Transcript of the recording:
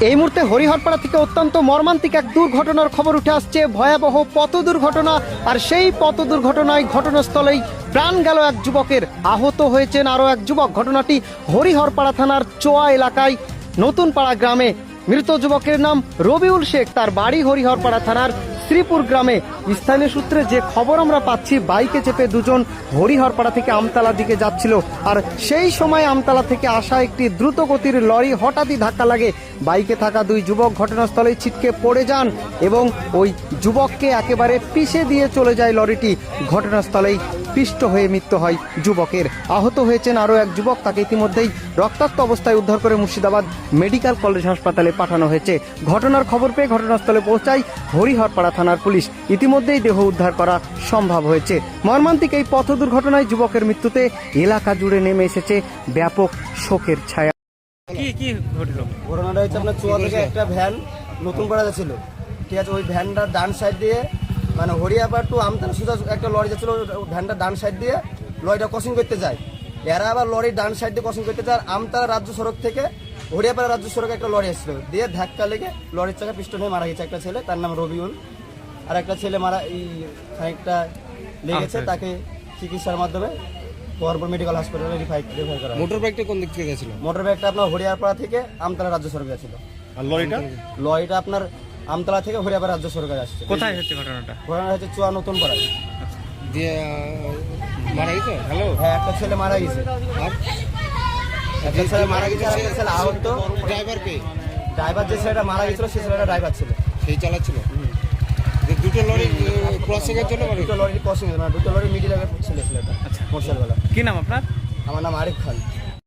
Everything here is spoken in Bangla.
এই মুহূর্তে হরিহরপাড়া থেকে অত্যন্ত মর্মান্তিক এক দুর্ঘটনার খবর উঠে আসছে। ভয়াবহ পথ দুর্ঘটনা। আর সেই পথ দুর্ঘটনায় ঘটনাস্থলেই প্রাণ গেল এক যুবকের, আহত হয়েছেন আরও এক যুবক। ঘটনাটি হরিহরপাড়া থানার চোয়া এলাকায় নতুন পাড়া গ্রামে। মৃত যুবকের নাম রবিউল শেখ, তার বাড়ি হরিহরপাড়া থানার শ্রীপুর গ্রামে। স্থানীয় সূত্রে যে খবর আমরা পাচ্ছি, বাইকে চেপে দুজন হরিহরপাড়া থেকে আমতলার দিকে যাচ্ছিল। আর সেই সময় আমতলা থেকে আসা একটি দ্রুত গতির লরি হঠাৎই ধাক্কা লাগে। বাইকে থাকা দুই যুবক ঘটনাস্থলে ছিটকে পড়ে যান এবং ওই যুবককে একেবারে পিষে দিয়ে চলে যায় লরিটি। ঘটনাস্থলেই পিষ্ট হয়ে মৃত্যু হয় যুবকের। আহত হয়েছেন আরও এক যুবক, তাকে ইতিমধ্যেই রক্তাক্ত অবস্থায় উদ্ধার করে মুর্শিদাবাদ মেডিকেল কলেজ হাসপাতালে পাঠানো হয়েছে। ঘটনার খবর পেয়ে ঘটনাস্থলে পৌঁছায় হরিহরপাড়া থানার পুলিশ। ইতিমধ্যেই দেহ উদ্ধার করা সম্ভব হয়েছে। মর্মান্তিক এই পথ দুর্ঘটনায় যুবকের মৃত্যুতে এলাকা জুড়ে নেমে এসেছে ব্যাপক শোকের ছায়া। কি ঘটলো? ঘটনাটা হচ্ছে আপনার চুয়া থেকে একটা ভ্যান নতুন পাড়া যাচ্ছিল, ঠিক আছে। ওই ভ্যানটার ডান সাইড দিয়ে মানে হরিয়াপাড়া টু আমতলা সোজা একটা লরি যাচ্ছিল, ভ্যানটা ডান সাইড দিয়ে লরিটা ক্রসিং করতে যায়। এরা আবার লরির ডান সাইড দিয়ে ক্রসিং করতে যায়। আমতলা রাজ্য সড়ক থেকে হরিয়াপাড়া রাজ্য সড়কে একটা লরি আসছিল, দিয়ে ধাক্কা লেগে লরির চাকা পিস্টন হয়ে মারা গেছে একটা ছেলে, তার নাম রবিউল। আর একটা ছেলে মারা এই খানিকটা লেগেছে, তাকে চিকিৎসার মাধ্যমে বহরমপুর মেডিকেল হাসপাতালে রেফার করা হয়। মোটর বাইকটা কোন দিক থেকে গেছিল? মোটর বাইকটা আপনার হরিয়ারপাড়া থেকে আমতলা রাজ্য সড়কে ছিল। আর লরিটা? লরিটা আপনার আমতলা থেকে হরিয়াপাড়া রাজ্য সড়কে আসছে। কোথায় হচ্ছে ঘটনাটা? ঘটনা হচ্ছে চুয়া নতুন পাড়ায়। দিয়ে মারা গেছে? হ্যালো, হ্যাঁ, একটা ছেলে মারা গেছে, আর একটা ছেলে মারা গেছে, আর একটা ছেলে আহত। ড্রাইভার কে? ড্রাইভার যে ছেলেটা মারা গেছিল সেই ছেলেটা ড্রাইভার ছিল, সেই চালাচ্ছিল। যে দুটো লরি ক্রসিং এর জন্য দুটো লরি ক্রসিং, মানে দুটো লরি মিডিল ছেলেটা। আচ্ছা, মোটরসাইকেলওয়ালা। কি নাম আপনার? আমার নাম আরিফ খান।